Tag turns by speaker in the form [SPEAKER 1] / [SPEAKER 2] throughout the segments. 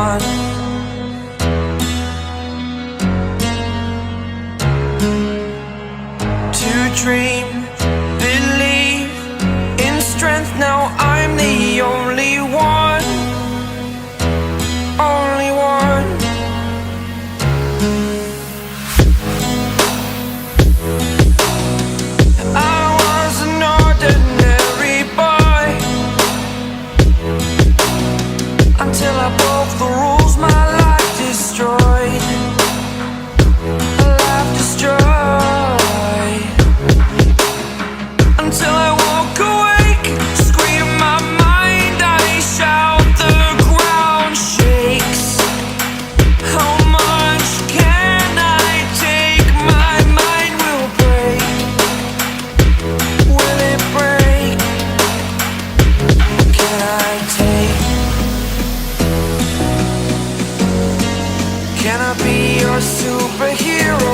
[SPEAKER 1] one. To dream, believe in strength. Now I'm the only one, only one. I was an ordinary boy until I broke the rules. My life destroyed, a life destroyed. Until I walk awake, scream my mind, I shout, the ground shakes. How much can I take? My mind will break. Will it break? Can I take? Can I be your superhero?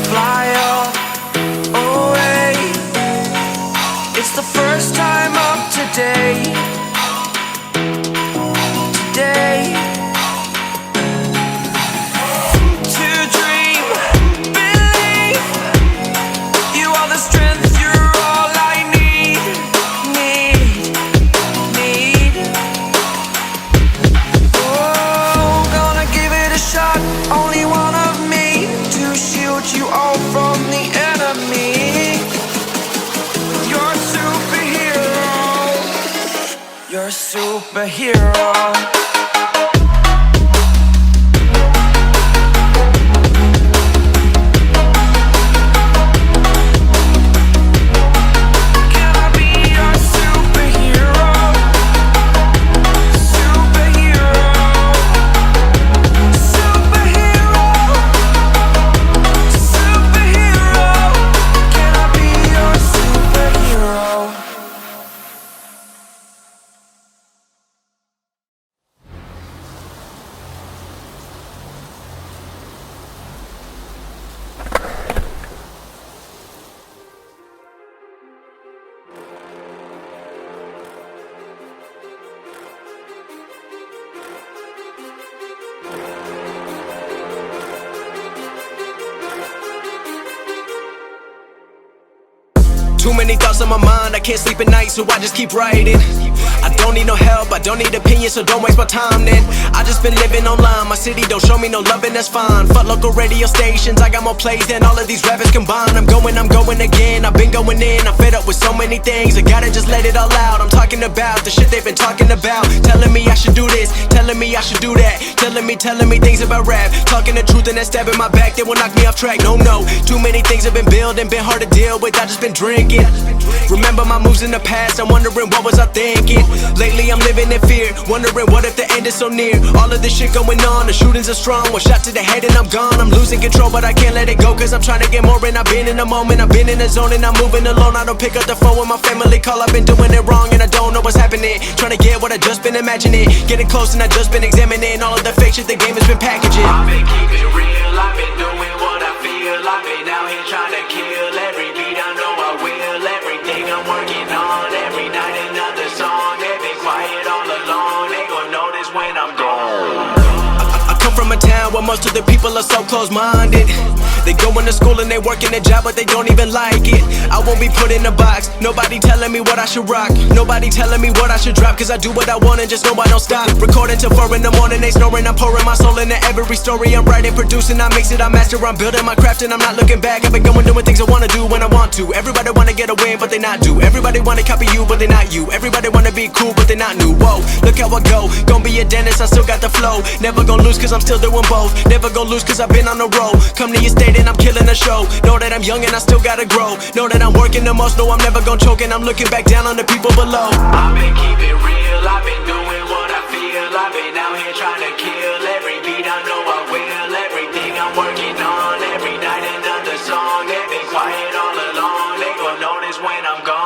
[SPEAKER 1] Fly up, away. It's the first time of today. Today. To dream, believe. You are the strength, you're all I need. Oh, gonna give it a shot. Only one of me to shield you all from the enemy. You're a superhero. You're a superhero. Can I be your superhero? Superhero. Superhero. Superhero. Can I be your superhero?
[SPEAKER 2] Too many thoughts on my mind, I can't sleep at night, so I just keep writing. I don't need no help, I don't need opinions, so don't waste my time then. I just been living online, my city don't show me no loving, that's fine. Fuck local radio stations, I got more plays than all of these rappers combined. I'm going again, I've been going in, I'm fed up with so many things, I gotta just let it all out. I'm talking about the shit they've been talking about, telling me I should do this, telling me I should do that, telling me things about rap, talking the truth and that stab in my back, they will knock me off track. No, too many things have been building, been hard to deal with, I just been drinking. Remember my moves in the past, I'm wondering what was I thinking. Lately I'm living in fear, wondering what if the end is so near. All of this shit going on, the shootings are strong, one shot to the head and I'm gone. I'm losing control but I can't let it go, cause I'm trying to get more. And I've been in the moment, I've been in the zone, and I'm moving alone. I don't pick up the phone when my family call, I've been doing it wrong and I don't know what's happening. Trying to get what I just been imagining, getting close and I just been examining all of the fake shit the game has been packaging.
[SPEAKER 3] I've been keeping it real, I've been doing what I feel. I've been out here trying to kill every beat, I know I will. Everything I'm working on, every night another song. They've been quiet all along, they gon' notice when I'm gone.
[SPEAKER 2] I come from a town where most of the people are so close-minded. They going to school and they working a job but they don't even like it. I won't be put in a box, nobody telling me what I should rock, nobody telling me what I should drop, cause I do what I want and just know I don't stop. Recording till 4 in the morning, they snoring, I'm pouring my soul into every story. I'm writing, producing, I mix it, I master, I'm building my craft and I'm not looking back. I've been going doing things I wanna do when I want to. Everybody wanna get a win but they not do. Everybody wanna copy you but they not you. Everybody wanna be cool but they not new. Whoa, look how I go, gon' be a dentist, I still got the flow. Never gon' lose cause I'm still doing both. Never go lose cause I've been on the road. Come to your state and I'm killing the show. Know that I'm young and I still gotta grow. Know that I'm working the most, know I'm never gonna choke. And I'm looking back down on the people below.
[SPEAKER 3] I've been keeping real, I've been doing what I feel. I've been out here trying to kill every beat, I know I will. Everything I'm working on, every night another song. They've been quiet all along, they gon' notice when I'm gone.